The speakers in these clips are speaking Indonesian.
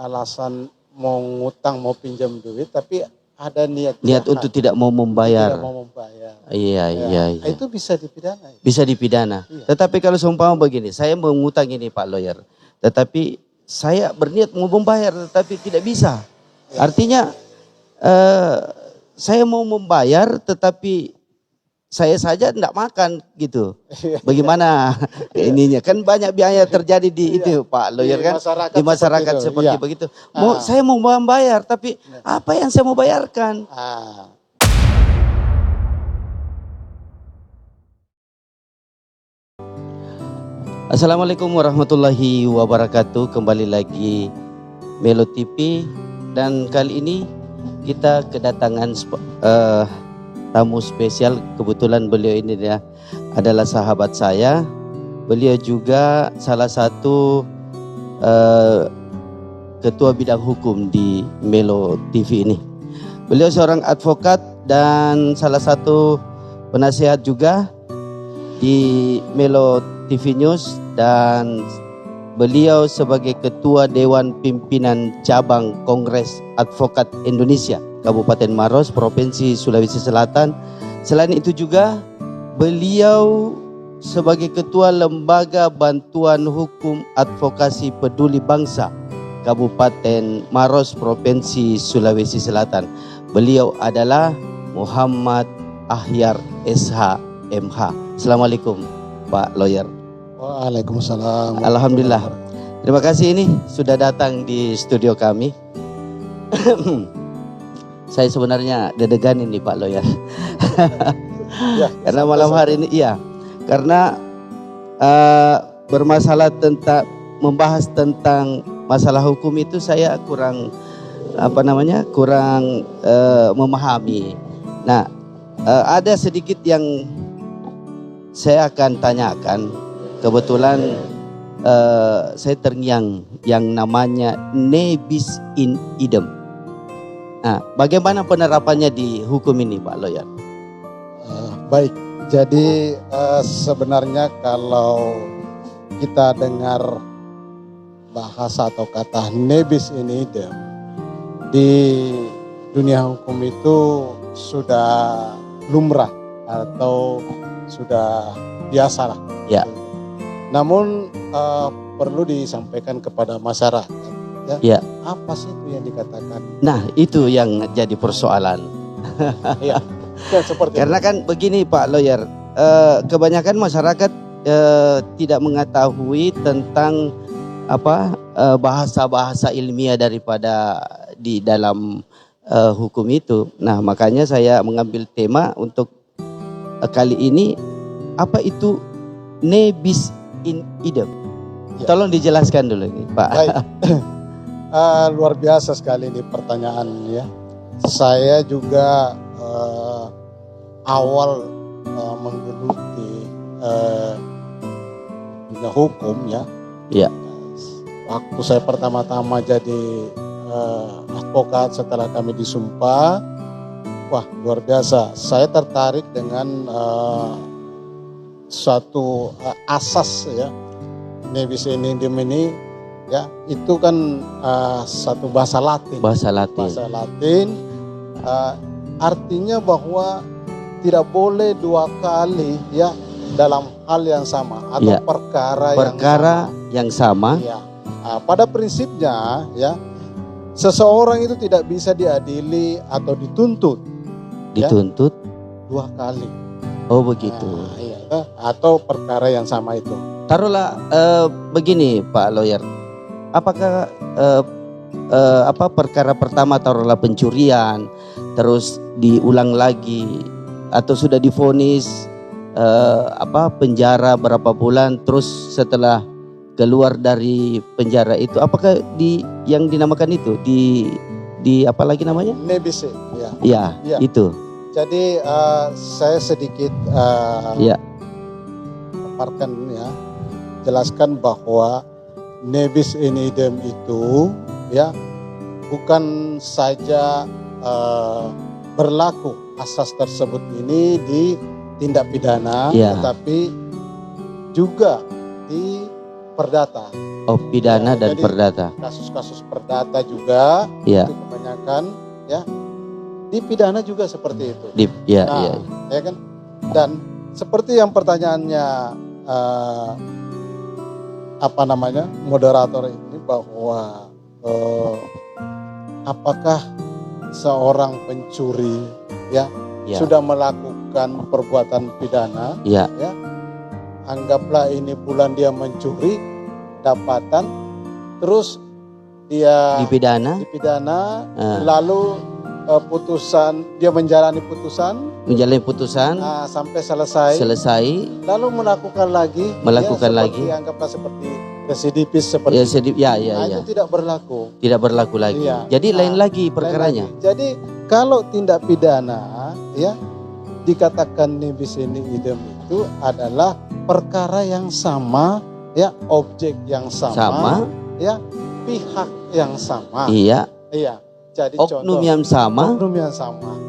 alasan mau ngutang, mau pinjam duit, tapi ada niat untuk tidak mau membayar. Tidak mau membayar. Iya. Itu bisa dipidana. Bisa dipidana. Iya. Tetapi kalau seumpama begini, saya mau ngutang ini Pak Lawyer, tetapi saya berniat mau membayar, tetapi tidak bisa. Ya. Artinya saya mau membayar, tetapi saya saja tidak makan gitu. Bagaimana ininya? Kan banyak biaya terjadi di itu Pak Lawyer kan, di masyarakat seperti begitu. Saya mau membayar, tapi apa yang saya mau bayarkan? Assalamualaikum warahmatullahi wabarakatuh. Kembali lagi Melo TV, dan kali ini kita kedatangan tamu spesial. Kebetulan beliau ini adalah sahabat saya. Beliau juga salah satu ketua bidang hukum di Melo TV ini. Beliau seorang advokat dan salah satu penasehat juga di Melo TV News, dan beliau sebagai Ketua Dewan Pimpinan Cabang Kongres Advokat Indonesia Kabupaten Maros, Provinsi Sulawesi Selatan. Selain itu juga beliau sebagai Ketua Lembaga Bantuan Hukum Advokasi Peduli Bangsa Kabupaten Maros, Provinsi Sulawesi Selatan. Beliau adalah Muhammad Ahyar SH MH. Assalamualaikum Pak Lawyer. Waalaikumsalam. Alhamdulillah. Terima kasih ini sudah datang di studio kami. Saya sebenarnya deg-degan ini Pak Lawyer. Karena malam hari ini karena membahas tentang masalah hukum itu saya kurang memahami. Nah, ada sedikit yang saya akan tanyakan. Kebetulan saya terngiang yang namanya ne bis in idem. Nah, bagaimana penerapannya di hukum ini Pak Lawyer? Baik, jadi sebenarnya kalau kita dengar bahasa atau kata ne bis in idem di dunia hukum itu sudah lumrah atau sudah biasa lah. Ya. Namun perlu disampaikan kepada masyarakat, ya. Apa sih itu yang dikatakan? Nah, itu yang jadi persoalan. Iya. Karena kan begini Pak Lawyer, kebanyakan masyarakat tidak mengetahui tentang bahasa-bahasa ilmiah daripada di dalam hukum itu. Nah, makanya saya mengambil tema untuk kali ini, apa itu ne bis in idem. Tolong dijelaskan dulu nih Pak. Baik. Luar biasa sekali ini pertanyaan ya. Saya juga awal menggeluti dunia hukum ya. Iya. Waktu saya pertama-tama jadi advokat setelah kami disumpah, wah luar biasa. Saya tertarik dengan suatu asas ya, ne bis in idem ini ya, itu kan satu bahasa Latin. Bahasa Latin artinya bahwa tidak boleh dua kali ya dalam hal yang sama atau perkara yang sama. Ya. Pada prinsipnya ya, seseorang itu tidak bisa diadili atau dituntut dua kali. Oh begitu. Atau perkara yang sama itu. Taruhlah begini Pak Lawyer, apakah perkara pertama taruhlah pencurian, terus diulang lagi, atau sudah divonis penjara berapa bulan, terus setelah keluar dari penjara itu, apakah yang dinamakan itu di apa lagi namanya? Ne bis ya. Itu. Jadi saya sedikit paparkan ya, jelaskan bahwa ne bis in idem itu ya bukan saja berlaku asas tersebut ini di tindak pidana, tetapi juga di perdata Oh, pidana dan jadi perdata. Kasus-kasus perdata juga Ya. itu kebanyakan ya. Di pidana juga seperti itu. Ya, Nah, ya. ya kan? Dan seperti yang pertanyaannya moderator ini, bahwa apakah seorang pencuri ya, sudah melakukan perbuatan pidana, ya, anggaplah ini bulan dia mencuri dapatan, terus dia dipidana, lalu dia menjalani putusan sampai selesai, lalu melakukan lagi, anggaplah seperti residivis seperti itu tidak berlaku lagi. Ya. Jadi lain lagi perkaranya. Jadi kalau tindak pidana ya dikatakan nebis in idem itu adalah perkara yang sama, ya, objek yang sama. Ya, pihak yang sama. Iya. Jadi oknum yang sama.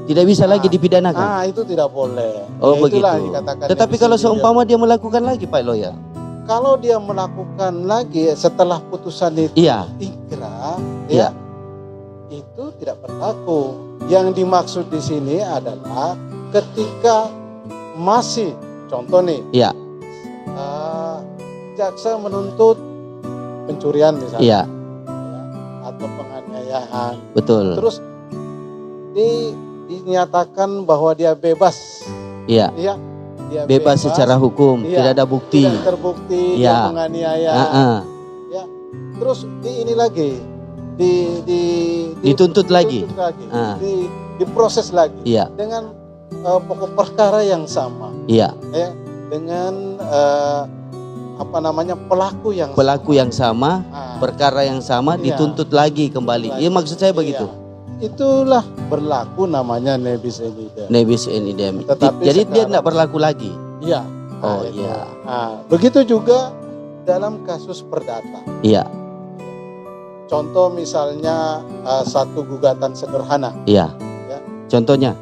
Tidak bisa lagi dipidanakan. Itu tidak boleh. Oh, begitu. Tetapi kalau seumpama dia melakukan lagi, Pak Lawyer. Kalau dia melakukan lagi setelah putusan itu ingkrah, itu tidak berlaku. Yang dimaksud di sini adalah ketika masih, contoh nih, jaksa menuntut pencurian misalnya, atau penganiayaan. Betul. Terus dinyatakan bahwa dia bebas. Iya. Dia bebas secara hukum, tidak ada bukti. Tidak terbukti dia menganiaya. Ya. Terus ini lagi dituntut lagi. Diproses lagi. Iya. Dengan pokok perkara yang sama. Iya. Ya, dengan pelaku yang sama, perkara yang sama, dituntut lagi kembali. Iya, maksud saya begitu. Itulah berlaku namanya nebis in idem. Nebis in idem. Jadi dia tidak berlaku lagi. Iya. Oh iya. Begitu juga dalam kasus perdata. Iya. Contoh misalnya satu gugatan sederhana. Iya. Ya. Contohnya?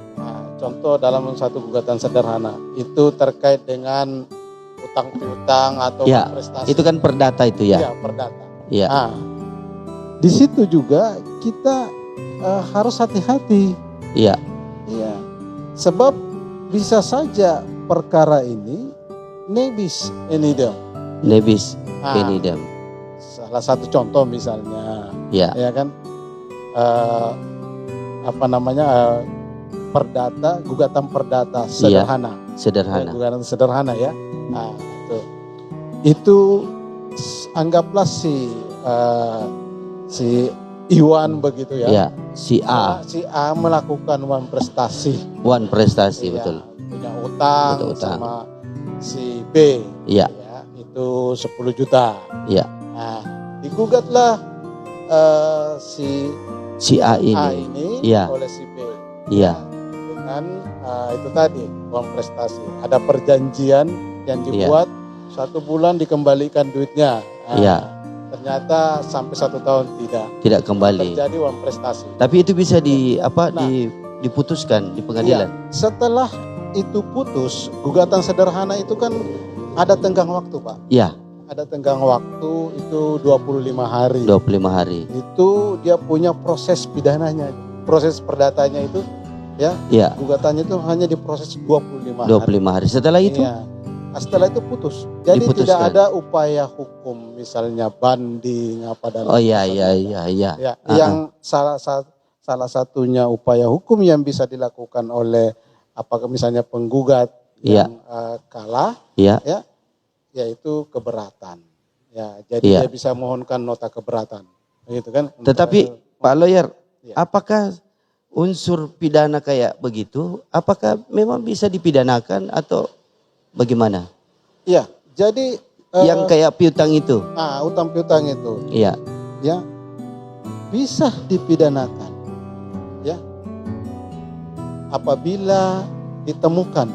Contoh dalam satu gugatan sederhana itu terkait dengan utang piutang atau prestasi. Itu kan perdata itu ya? Iya, perdata. Iya. Di situ juga kita harus hati-hati. Iya. Iya. Sebab bisa saja perkara ini nebis in idem. Nebis in idem. Salah satu contoh misalnya, ya kan, perdata, gugatan perdata sederhana. Gugatan sederhana ya. Itu anggaplah si Iwan begitu ya. Ya, si A. Si A melakukan one prestasi. Betul. Punya utang sama si B. Iya. Ya, itu 10 juta. Iya. Nah, digugatlah si A ini oleh si B. Iya. Dengan itu tadi uang prestasi. Ada perjanjian yang dibuat 1 bulan dikembalikan duitnya. Iya. Ternyata sampai 1 tahun tidak kembali. Terjadi uang prestasi. Tapi itu bisa diputuskan di pengadilan. Setelah itu putus, gugatan sederhana itu kan ada tenggang waktu, Pak. Iya. Ada tenggang waktu itu 25 hari. 25 hari. Itu dia punya proses pidananya, proses perdatanya itu ya. Gugatannya itu hanya diproses 25 hari. Setelah itu? Setelah itu putus. Jadi tidak ada upaya hukum, misalnya banding apa dan yang salah satunya upaya hukum yang bisa dilakukan oleh misalnya penggugat yang kalah, yaitu keberatan. Ya, jadi dia bisa mohonkan nota keberatan, gitu kan? Tetapi Pak Lawyer, apakah unsur pidana kayak begitu, apakah memang bisa dipidanakan atau bagaimana? Iya, jadi yang kayak piutang itu. Utang piutang itu. Iya. Ya, bisa dipidanakan. Ya, apabila ditemukan,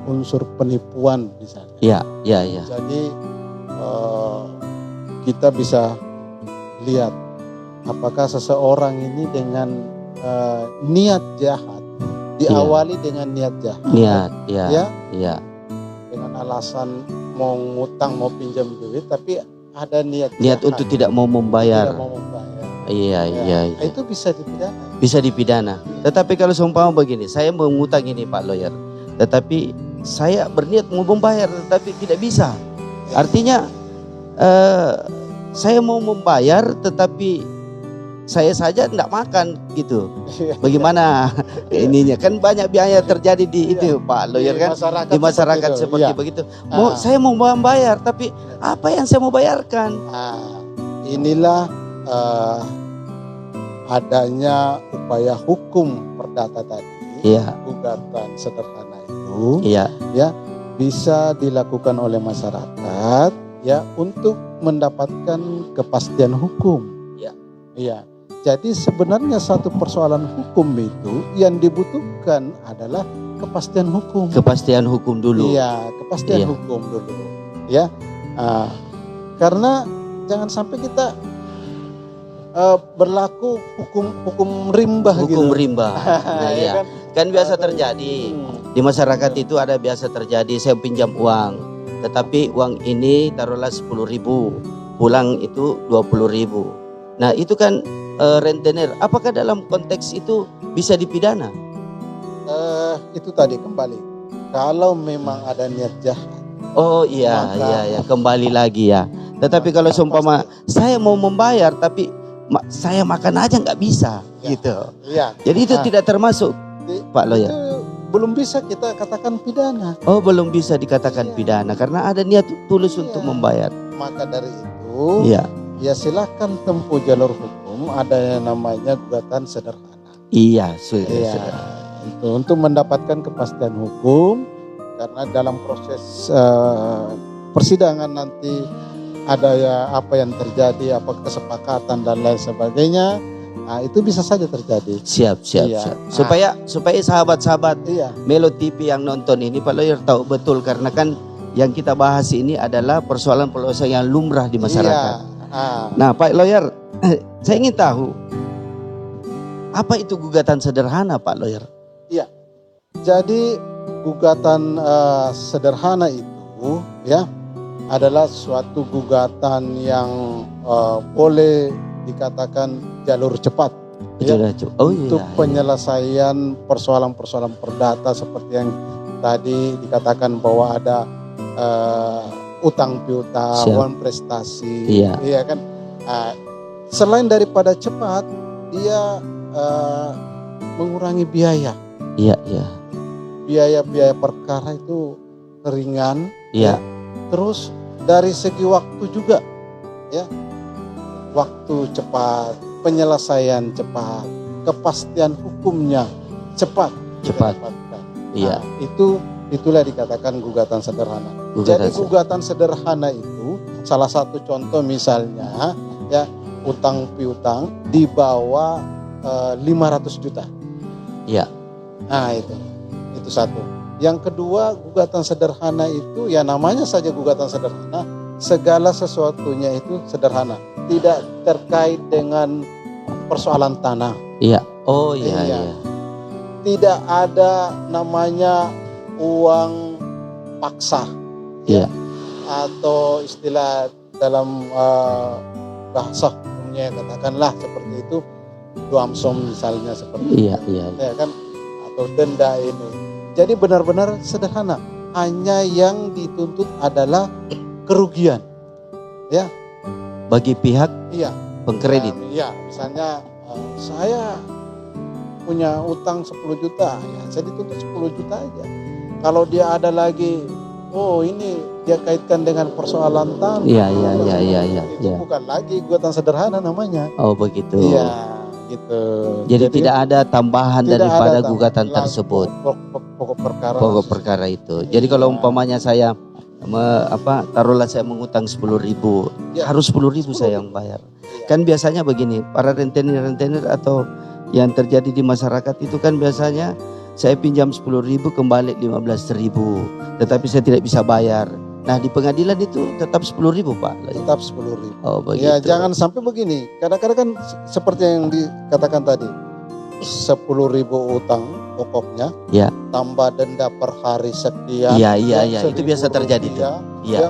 unsur penipuan misalnya. Iya. Jadi kita bisa lihat apakah seseorang ini dengan niat jahat. Diawali dengan niat jahat. Iya. Dengan alasan mau ngutang, mau pinjam duit, tapi ada niat untuk tidak mau membayar. Tidak mau membayar. Iya. Itu bisa dipidana. Bisa dipidana. Tetapi kalau seumpama begini, saya mau ngutang ini Pak Lawyer, tetapi saya berniat mau membayar tetapi tidak bisa. Artinya saya mau membayar tetapi saya saja tidak makan gitu. Bagaimana ininya? Kan banyak biaya terjadi di itu Pak Lawyer kan, di masyarakat seperti begitu. Saya mau membayar tapi apa yang saya mau bayarkan? Inilah adanya upaya hukum perdata tadi. Gugatan sederhana itu ya bisa dilakukan oleh masyarakat ya untuk mendapatkan kepastian hukum. Iya. Jadi sebenarnya satu persoalan hukum itu yang dibutuhkan adalah kepastian hukum. Kepastian hukum dulu. Iya, kepastian hukum dulu. Ya, karena jangan sampai kita berlaku hukum rimba gitu. Hukum rimba. Iya. Kan biasa terjadi di masyarakat itu ada biasa terjadi saya pinjam uang, tetapi uang ini taruhlah 10.000, pulang itu 20.000. Nah itu kan rentenir. Apakah dalam konteks itu bisa dipidana? Itu tadi kembali. Kalau memang ada niat jahat. Oh iya, kembali lagi ya. Tetapi kalau seumpama saya mau membayar tapi saya makan aja nggak bisa, gitu. Iya. Jadi itu tidak termasuk, Pak Lawyer. Itu belum bisa kita katakan pidana. Oh, belum bisa dikatakan pidana karena ada niat tulus untuk membayar. Maka dari itu, ya silakan tempuh jalur hukum. Ada yang namanya gugatan sederhana. Iya, sudah. Untuk mendapatkan kepastian hukum, karena dalam proses persidangan nanti ada ya apa yang terjadi, apa kesepakatan dan lain sebagainya. Nah, itu bisa saja terjadi. Siap. Supaya sahabat-sahabat Melo TV yang nonton ini Pak Lawyer tahu betul, karena kan yang kita bahas ini adalah persoalan-persoalan yang lumrah di masyarakat. Nah, Pak Lawyer, saya ingin tahu apa itu gugatan sederhana, Pak Lawyer? Iya. Jadi gugatan sederhana itu ya adalah suatu gugatan yang boleh dikatakan jalur cepat untuk penyelesaian persoalan-persoalan perdata seperti yang tadi dikatakan bahwa ada utang piutang, uang prestasi, iya kan. Selain daripada cepat, dia mengurangi biaya. Biaya perkara itu ringan. Terus dari segi waktu juga, ya. Waktu cepat, penyelesaian cepat, kepastian hukumnya cepat. Nah, itulah dikatakan gugatan sederhana. Jadi gugatan sederhana itu salah satu contoh misalnya ya utang piutang di bawah 500 juta. Iya. Nah itu satu. Yang kedua, gugatan sederhana itu ya namanya saja gugatan sederhana, segala sesuatunya itu sederhana. Tidak terkait dengan persoalan tanah. Iya. Oh iya. Tidak ada namanya uang paksa. Iya. Atau istilah dalam bahasa umumnya katakanlah seperti itu, duamsom misalnya seperti itu. Ya kan, atau denda ini. Jadi benar-benar sederhana. Hanya yang dituntut adalah kerugian. Ya. Bagi pihak pengkredit. Misalnya saya punya utang 10 juta, ya saya dituntut 10 juta aja. Kalau dia ada lagi, ini dia kaitkan dengan persoalan tanah. Itu bukan lagi gugatan sederhana namanya. Oh begitu. Iya, gitu. Jadi tidak ada tambahan daripada gugatan tersebut. Pokok perkara itu. Jadi kalau umpamanya saya taruhlah saya mengutang 10.000, harus 10.000 saya yang bayar. Kan biasanya begini, para rentenir atau yang terjadi di masyarakat itu kan biasanya saya pinjam 10.000 kembali 15.000, tetapi saya tidak bisa bayar. Nah di pengadilan itu tetap 10.000 Pak. Tetap 10.000. Oh begitu. Ya jangan sampai begini. Kadang-kadang kan seperti yang dikatakan tadi, 10.000 utang pokoknya, Ya. tambah denda per hari sekian. Iya, itu 1.000 biasa terjadi tuh. rupiah, Iya.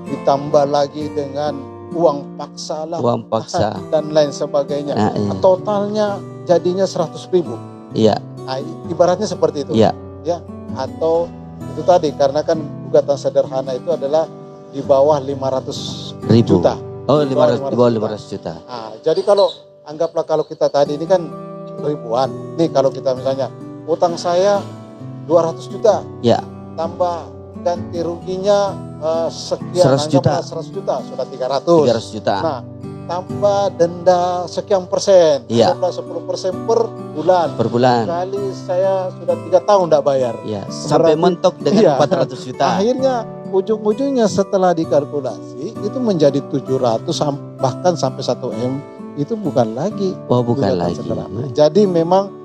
ditambah lagi dengan uang paksa lah, Uang paksa. dan lain sebagainya. Nah, iya. Totalnya jadinya 100.000. Iya. Nah, ibaratnya seperti itu. Iya. Ya, atau itu tadi karena kan gugatan sederhana itu adalah di bawah 500 juta. Oh, Di bawah 500 juta. Nah, jadi anggaplah kalau kita tadi ini kan ribuan. Nih kalau kita misalnya utang saya 200 juta. Ya. Tambah ganti ruginya sekian, 100 juta. 100 juta sudah 300. 300 juta. Nah, tambah denda sekian persen. Iya. 10% per bulan. Per bulan. Kali saya sudah 3 tahun tidak bayar. Ya, sampai mentok dengan 400 juta. Akhirnya ujung-ujungnya setelah dikalkulasi itu menjadi 700 bahkan sampai 1 M. Itu bukan lagi. Oh, bukan gugatan lagi. sederhana. Jadi memang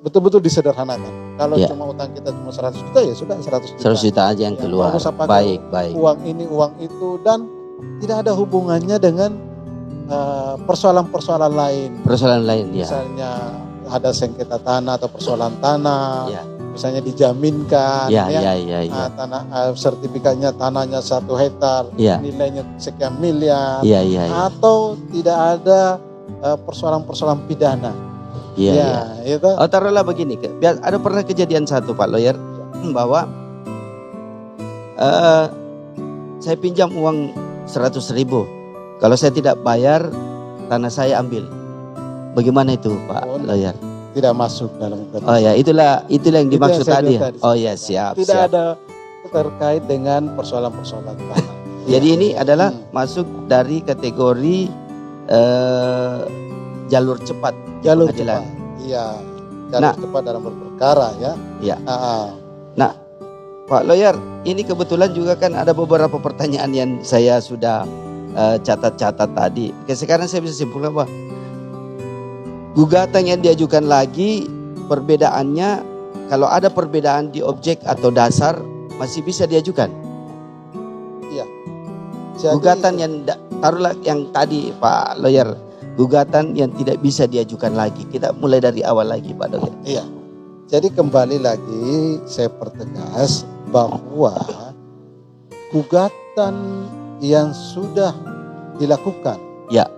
betul-betul disederhanakan. Kalau Ya. cuma utang kita cuma 100 juta ya sudah 100 juta. 100 juta aja yang Ya, keluar. nggak usah pakai Baik. uang ini, uang itu, dan tidak ada hubungannya dengan persoalan-persoalan lain. Persoalan lain ya. Misalnya ada sengketa tanah atau persoalan tanah, Ya. misalnya dijaminkan, Ya. tanah sertifikatnya tanahnya 1 hektar, Ya. nilainya sekian miliar, Iya. atau tidak ada persoalan-persoalan pidana. Iya. Itu. Oh, taruhlah begini, ada pernah kejadian satu Pak Lawyer bahwa saya pinjam uang 100.000. Kalau saya tidak bayar, tanah saya ambil. Bagaimana itu Pak Lawyer? Tidak masuk dalam Oh ya, itulah yang Itu dimaksud yang saya tadi. bilang tadi. Oh ya, siap. Tidak ada terkait dengan persoalan-persoalan tanah. Jadi ini adalah Hmm. masuk dari kategori jalur cepat di jalur pengadilan. cepat. Iya, jalur cepat dalam berperkara ya. Iya. Ah, Nah, Pak Lawyer, ini kebetulan juga kan ada beberapa pertanyaan yang saya sudah catat-catat tadi. Oke, sekarang saya bisa simpulkan bahwa gugatan yang diajukan lagi perbedaannya, kalau ada perbedaan di objek atau dasar masih bisa diajukan. jadi, Gugatan yang taruhlah yang tadi Pak Lawyer, gugatan yang tidak bisa diajukan lagi. Kita mulai dari awal lagi Pak Lawyer. Iya. Jadi kembali lagi saya pertegas bahwa gugatan yang sudah dilakukan Ya.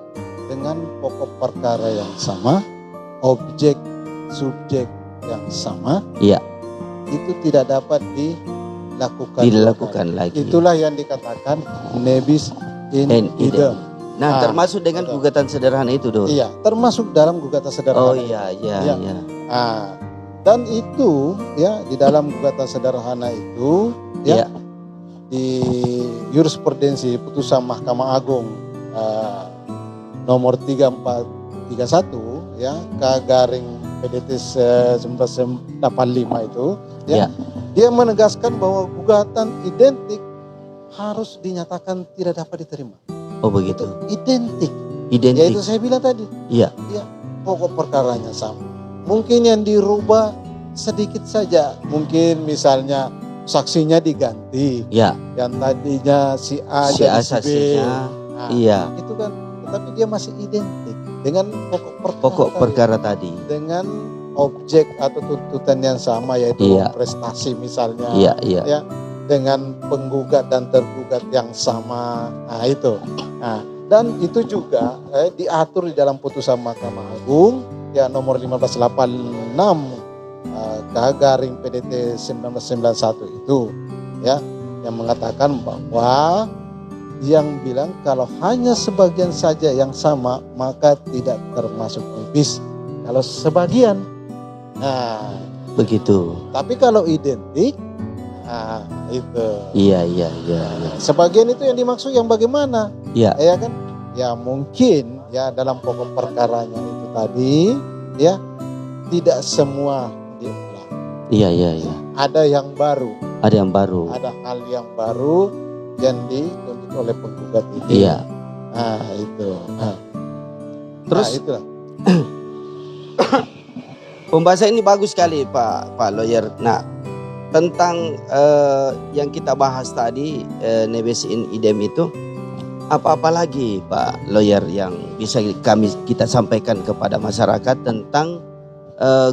dengan pokok perkara yang sama, objek subjek yang sama, Iya. itu tidak dapat Dilakukan lagi. Itulah yang dikatakan nebis in In idem. idem. Nah, termasuk dengan betul. gugatan sederhana itu, Dor. Iya, termasuk dalam gugatan sederhana. Oh iya. Iya. Dan itu ya di dalam gugatan sederhana itu ya, Iya. di jurisprudensi putusan Mahkamah Agung nomor 3431 ya K-garing PDT 1985 itu ya, Iya. dia menegaskan bahwa gugatan identik harus dinyatakan tidak dapat diterima. Oh begitu. Identik. Identik. Yaitu saya bilang tadi. Iya. Pokok perkaranya sama. Mungkin yang dirubah sedikit saja. Mungkin misalnya saksinya diganti. Iya. Yang tadinya si A Si A jadi si B. saksinya. Nah, Iya. itu kan, tetapi dia masih identik dengan Pokok perkara tadi. dengan objek atau tuntutan yang sama, yaitu Iya. prestasi misalnya. Iya. Ya, dengan penggugat dan tergugat yang sama. Nah itu. Nah, dan itu juga diatur di dalam putusan Mahkamah Agung ya nomor 1586 K-garing PDT 1991 itu ya, yang mengatakan bahwa yang bilang kalau hanya sebagian saja yang sama maka tidak termasuk nebis. Kalau sebagian, nah Begitu. tapi kalau identik, nah itu. Iya. Sebagian itu yang dimaksud yang bagaimana? Iya. Ya kan? Ya mungkin ya dalam pokok perkaranya itu tadi ya tidak semua diulang. Iya. Ada yang baru, Ada yang baru. ada hal yang baru yang dituntut oleh penggugat ini. Iya. Nah itu. Nah, Terus itulah. pembahasan ini bagus sekali Pak Lawyer. Nah, tentang yang kita bahas tadi nebis in idem itu, apa-apa lagi Pak Lawyer yang bisa kita sampaikan kepada masyarakat tentang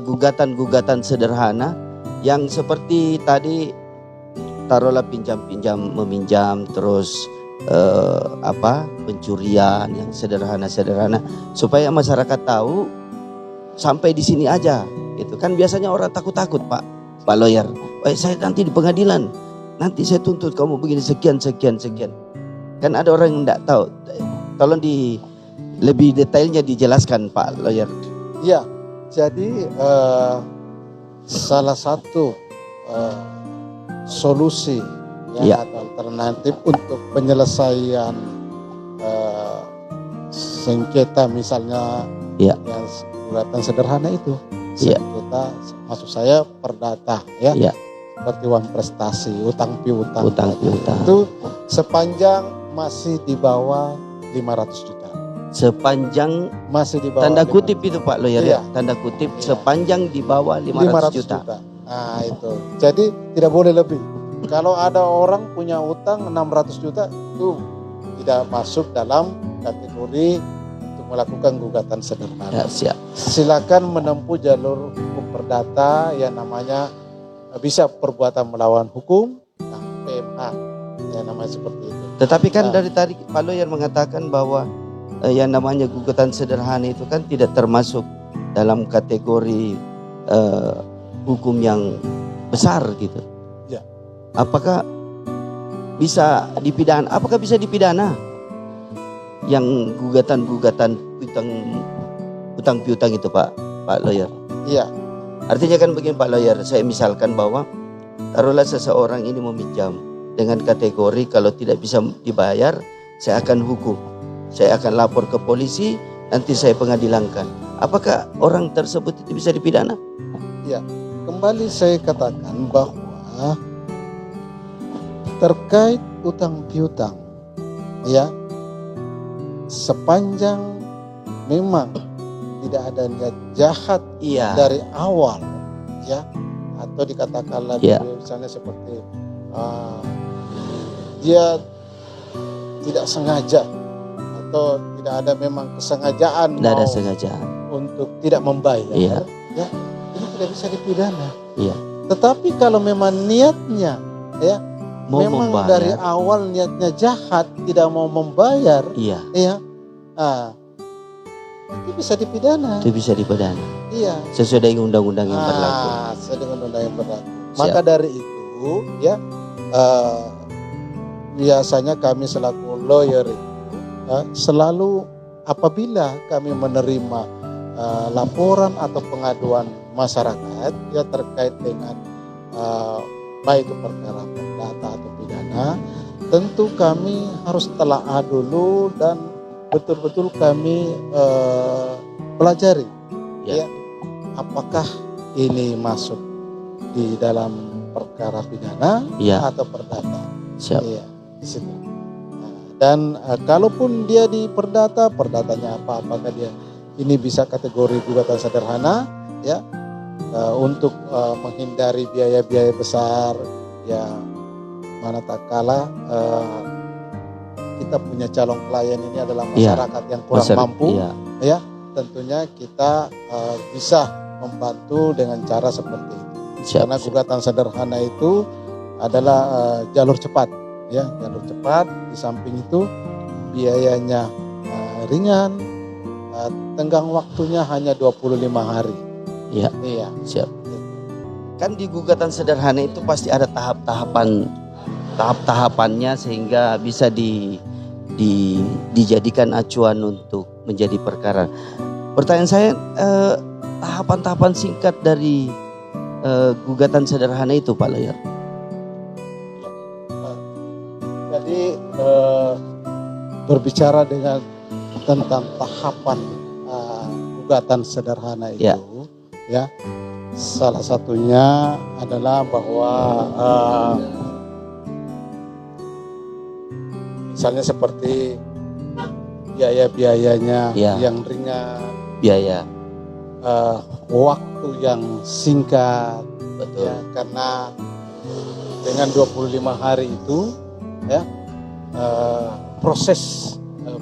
gugatan-gugatan sederhana yang seperti tadi, taruhlah pinjam-pinjam meminjam, terus pencurian yang sederhana-sederhana, supaya masyarakat tahu sampai di sini aja gitu kan. Biasanya orang takut-takut Pak Lawyer, saya nanti di pengadilan, nanti saya tuntut kamu begini sekian. Kan ada orang yang tidak tahu. Tolong lebih detailnya dijelaskan Pak Lawyer. Ya, jadi salah satu solusi atau alternatif untuk penyelesaian sengketa misalnya yang gugatan sederhana itu, sengketa maksud saya perdata seperti uang prestasi, utang piutang itu sepanjang masih di bawah 500 juta. Sepanjang masih di bawah tanda kutip itu Pak Lawyer ya, tanda kutip sepanjang di bawah 500 juta. Nah itu, jadi tidak boleh lebih. Kalau ada orang punya utang 600 juta itu tidak masuk dalam kategori untuk melakukan gugatan sederhana. Silakan menempuh jalur hukum perdata yang namanya bisa perbuatan melawan hukum, PMH, yang namanya seperti itu. Tetapi kan dari tadi Pak Lawyer mengatakan bahwa yang namanya gugatan sederhana itu kan tidak termasuk dalam kategori hukum yang besar gitu. Ya. Apakah bisa dipidana? Apakah bisa dipidana yang gugatan utang piutang itu Pak Lawyer? Iya. Artinya kan begini Pak Lawyer, saya misalkan bahwa taruhlah seseorang ini meminjam dengan kategori kalau tidak bisa dibayar, saya akan hukum, saya akan lapor ke polisi, nanti saya pengadilankan. Apakah orang tersebut itu bisa dipidana? Ya, kembali saya katakan bahwa terkait utang piutang, sepanjang memang tidak ada niat jahat dari awal, atau dikatakan lagi misalnya seperti dia tidak sengaja atau tidak ada memang kesengajaan untuk tidak membayar, ini tidak bisa dipidana. Tetapi kalau memang niatnya memang dari awal niatnya jahat, tidak mau membayar, itu bisa dipidana. Itu bisa dipidana. Iya. Sesuai dengan undang-undang yang berlaku. Sesuai dengan undang yang berlaku. Maka dari itu, biasanya kami selaku lawyer itu selalu apabila kami menerima laporan atau pengaduan masyarakat terkait dengan baik itu perkara perdata atau pidana, tentu kami harus telaah dulu dan betul-betul kami pelajari apakah ini masuk di dalam perkara pidana atau perdata. Di situ. Dan kalaupun dia di perdatanya apakah dia ini bisa kategori gugatan sederhana untuk menghindari biaya-biaya besar, mana tak kalah kita punya calon klien ini adalah masyarakat yang kurang mampu, tentunya kita bisa membantu dengan cara seperti itu. Karena gugatan sederhana itu adalah jalur cepat, jalur cepat. Di samping itu biayanya ringan, tenggang waktunya hanya 25 hari. Kan di gugatan sederhana itu pasti ada tahap-tahapannya sehingga bisa dijadikan acuan untuk menjadi perkara. Pertanyaan saya, tahapan-tahapan singkat dari gugatan sederhana itu Pak Lawyer. Jadi berbicara tentang tahapan gugatan sederhana itu, salah satunya adalah bahwa misalnya seperti biaya-biayanya yang ringan, waktu yang singkat, karena dengan 25 hari itu proses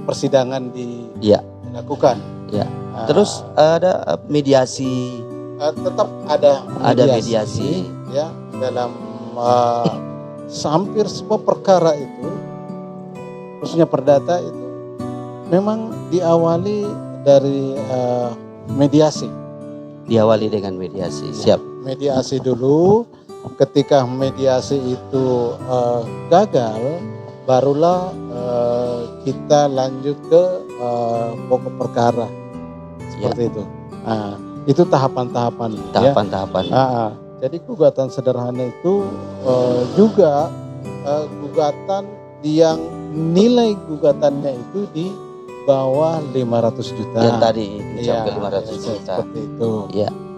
persidangan dilakukan. Ya. Terus ada mediasi. Tetap ada mediasi ya dalam hampir semua perkara itu, khususnya perdata itu memang diawali dari mediasi. Diawali dengan mediasi. Siap. Mediasi dulu. Ketika mediasi itu gagal, barulah kita lanjut ke pokok perkara. Seperti itu. Nah, itu tahapan-tahapan. Tahapan-tahapan. Ya. Jadi gugatan sederhana itu juga gugatan yang nilai gugatannya itu di bawah 500 juta. Yang tadi sampai 500 juta. Seperti itu.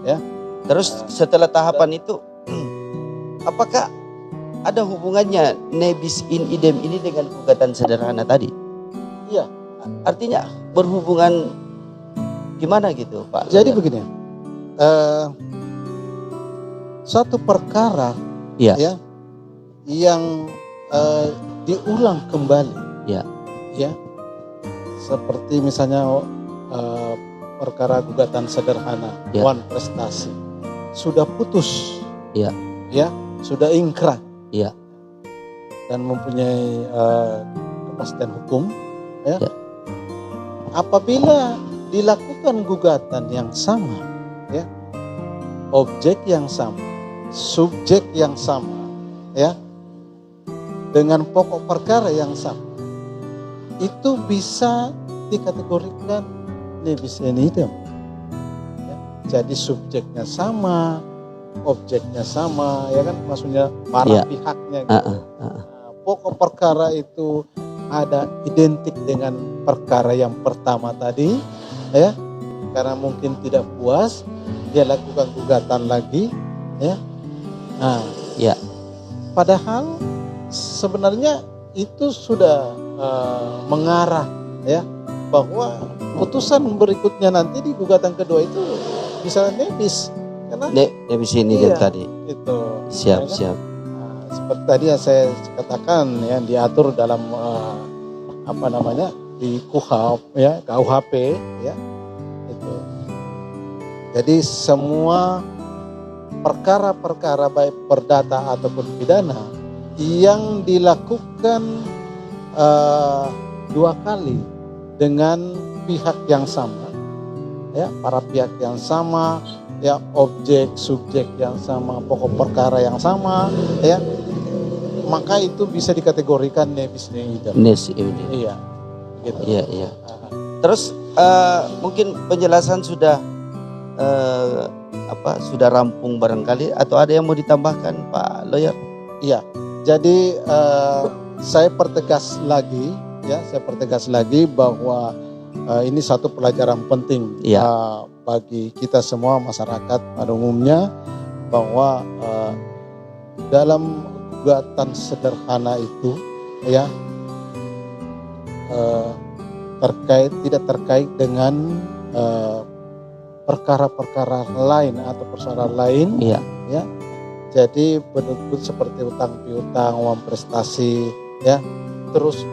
Ya. Terus setelah tahapan itu, apakah ada hubungannya nebis in idem ini dengan gugatan sederhana tadi? Iya. Artinya berhubungan gimana gitu, Pak? Jadi begini, satu perkara ya yang diulang kembali, ya, seperti misalnya perkara gugatan sederhana, wan prestasi, sudah putus, ya, sudah ingkrah, dan mempunyai kepastian hukum, ya. Apabila dilakukan gugatan yang sama, ya, objek yang sama, subjek yang sama, ya, dengan pokok perkara yang sama, itu bisa dikategorikan nebis in idem. Ya, jadi subjeknya sama, objeknya sama, ya kan, maksudnya para pihaknya. Gitu. Pokok perkara itu ada identik dengan perkara yang pertama tadi, ya, karena mungkin tidak puas, dia lakukan gugatan lagi, ya. Nah, padahal sebenarnya itu sudah mengarah, ya, bahwa putusan berikutnya nanti di gugatan kedua itu bisa nebis, karena nebis ini dia tadi. Itu. Siap. Nah, seperti tadi yang saya katakan, ya, diatur dalam di KUHP, ya, itu. Jadi semua perkara-perkara baik perdata ataupun pidana yang dilakukan dua kali dengan pihak yang sama, ya, para pihak yang sama, ya, objek subjek yang sama, pokok perkara yang sama, ya, maka itu bisa dikategorikan nebis in idem. Iya, gitu. Iya. Terus mungkin penjelasan sudah sudah rampung barangkali, atau ada yang mau ditambahkan, Pak Lawyer? Iya. Jadi saya pertegas lagi bahwa ini satu pelajaran penting bagi kita semua masyarakat pada umumnya, bahwa dalam gugatan sederhana itu, ya, tidak terkait dengan perkara-perkara lain atau persoalan lain, ya. Jadi betul-betul seperti utang piutang, uang prestasi, ya. Terus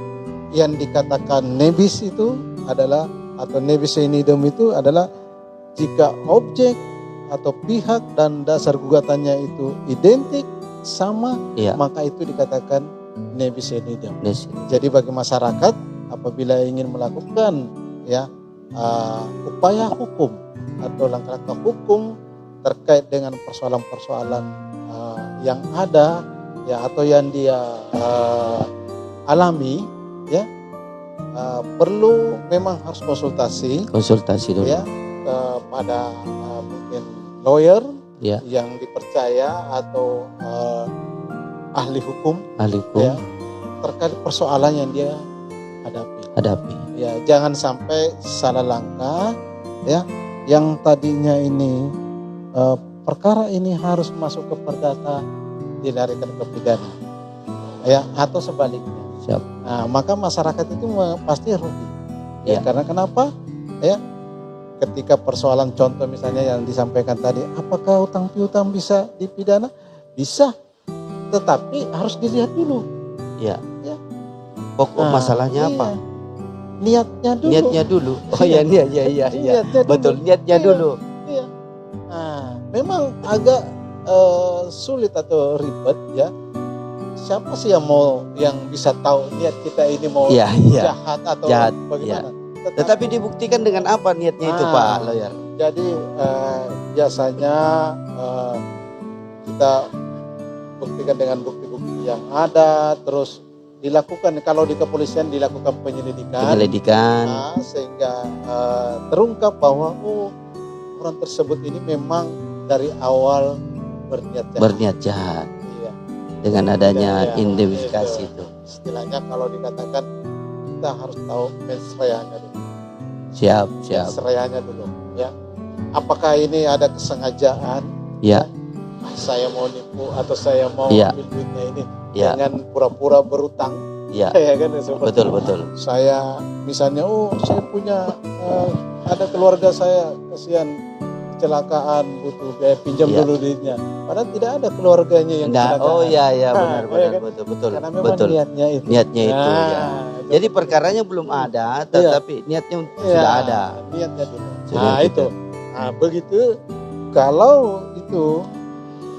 yang dikatakan nebis itu adalah, atau nebis in idem itu adalah jika objek atau pihak dan dasar gugatannya itu identik sama, maka itu dikatakan nebis in idem. Jadi bagi masyarakat apabila ingin melakukan, ya, upaya hukum atau langkah-langkah hukum terkait dengan persoalan-persoalan yang ada, ya, atau yang dia alami, ya, perlu memang harus konsultasi dulu, ya, kepada mungkin lawyer, yang dipercaya atau ahli hukum, ya, terkait persoalan yang dia hadapi. Ya, jangan sampai salah langkah, ya, yang tadinya ini perkara ini harus masuk ke perdata dilarikan ke pidana, ya, atau sebaliknya. Siap. Nah, maka masyarakat itu pasti rugi, ya, karena kenapa, ya, ketika persoalan contoh misalnya yang disampaikan tadi, apakah utang piutang bisa dipidana? Bisa, tetapi harus dilihat dulu, ya, Pokok masalahnya apa? Niatnya dulu. Niatnya dulu. Oh ya, iya. Niatnya Betul, dulu. niatnya dulu. Iya. Nah, memang agak sulit atau ribet ya. Siapa sih yang bisa tahu niat kita ini mau jahat atau bagaimana? Tetapi dibuktikan dengan apa niatnya itu, Pak Lawyer? Jadi biasanya kita buktikan dengan bukti-bukti yang ada, terus dilakukan, kalau di kepolisian dilakukan penyelidikan. Sehingga terungkap bahwa orang tersebut ini memang dari awal berniat jahat. Iya. Dengan adanya identifikasi itu. Istilahnya kalau dikatakan kita harus tahu mensreanya dulu. Siap. Mensreanya dulu, ya. Apakah ini ada kesengajaan? Ya. Saya mau nipu atau saya mau ambil duitnya ini dengan pura-pura berutang. Ya kan, betul. Saya misalnya, saya punya ada keluarga saya kasihan kecelakaan, butuh biaya pinjam dulu duitnya. Padahal tidak ada keluarganya yang kecelakaan. Benar, betul. Karena memang niatnya itu. Ya. Jadi perkaranya belum ada, tetapi niatnya sudah ada. Niatnya dulu. Itu. Nah, begitu kalau itu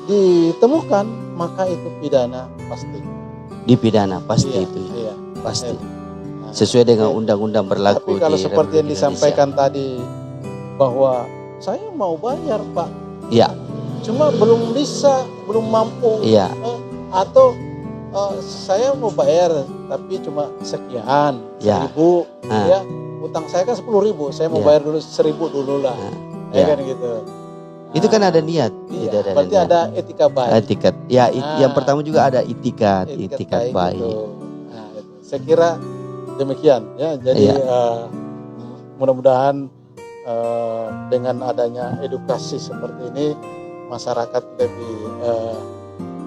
ditemukan, maka itu pidana pasti. Dipidana pasti itu. Iya. Pasti. Sesuai dengan undang-undang berlaku. Tapi kalau seperti yang disampaikan tadi bahwa saya mau bayar, Pak. Iya. Cuma belum mampu. Iya. Atau saya mau bayar tapi cuma sekian, 1.000. Ya, utang saya kan 10.000. Saya mau bayar dulu 1.000 dulu lah. Kan gitu. Itu kan ada niat. Berarti ada etika baik. Yang pertama juga ada itikat baik. Nah, saya kira demikian ya. Jadi mudah-mudahan dengan adanya edukasi seperti ini masyarakat lebih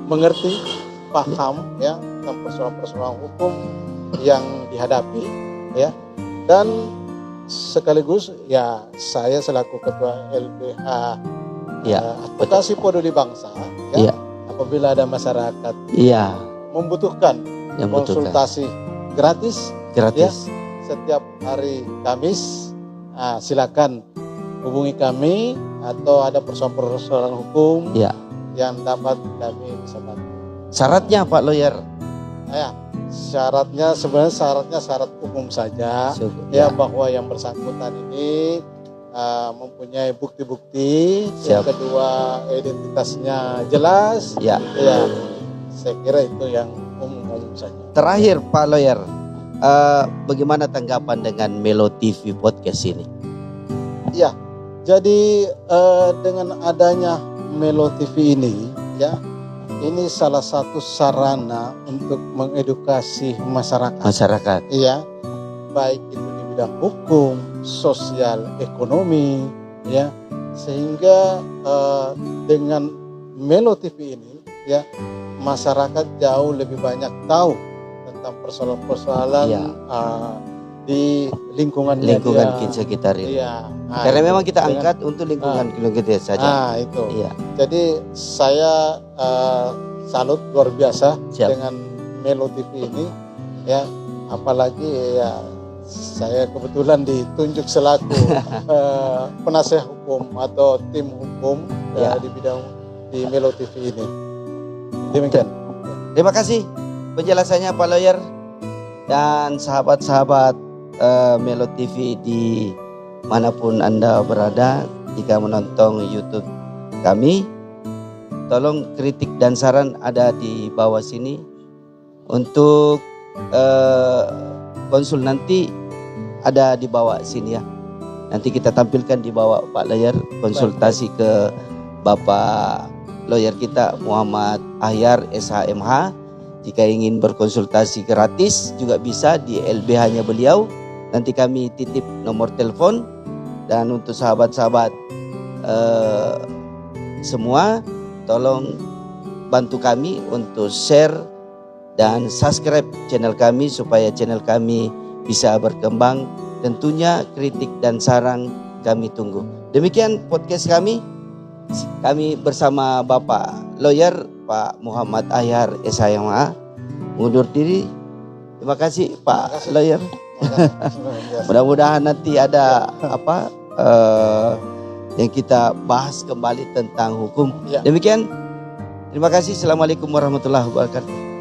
mengerti, paham ya tentang persoalan-persoalan hukum yang dihadapi ya. Dan sekaligus ya saya selaku ketua LBH Advokasi Peduli Bangsa apabila ada masyarakat membutuhkan konsultasi gratis ya, setiap hari Kamis, silakan hubungi kami atau ada persoalan-persoalan hukum yang dapat kami bisa bantu. Syaratnya Pak Lawyer? Syaratnya sebenarnya syarat umum saja bahwa yang bersangkutan ini mempunyai bukti-bukti, yang kedua identitasnya jelas, saya kira itu yang umum saja. Terakhir Pak Lawyer, bagaimana tanggapan dengan Melo TV Podcast ini? Ya, jadi dengan adanya Melo TV ini, ini salah satu sarana untuk mengedukasi masyarakat. Iya, baik itu di bidang hukum, sosial, ekonomi, sehingga dengan Melo TV ini, masyarakat jauh lebih banyak tahu tentang persoalan-persoalan di lingkungan sekitar ini. Karena memang kita angkat untuk lingkungan kita saja. Itu. Jadi saya salut luar biasa dengan Melo TV ini, apalagi saya kebetulan ditunjuk selaku penasihat hukum atau tim hukum di bidang di Melo TV ini. Demikian. Terima kasih penjelasannya Pak Lawyer dan sahabat-sahabat Melo TV di manapun Anda berada. Jika menonton YouTube kami, tolong kritik dan saran ada di bawah sini. Untuk konsul nanti ada di bawah sini ya. Nanti kita tampilkan di bawah Pak Lawyer, konsultasi ke Bapak Lawyer kita Muhammad Ahyar SHMH. Jika ingin berkonsultasi gratis juga bisa di LBH-nya beliau. Nanti kami titip nomor telepon. Dan untuk sahabat-sahabat semua, tolong bantu kami untuk share dan subscribe channel kami supaya channel kami bisa berkembang. Tentunya kritik dan saran kami tunggu. Demikian podcast kami. Kami bersama Bapak Lawyer Pak Muhammad Ahyar SHMH undur diri. Terima kasih Pak Terima kasih. Lawyer. Mudah-mudahan nanti ada yang kita bahas kembali tentang hukum. Ya. Demikian. Terima kasih. Assalamualaikum warahmatullahi wabarakatuh.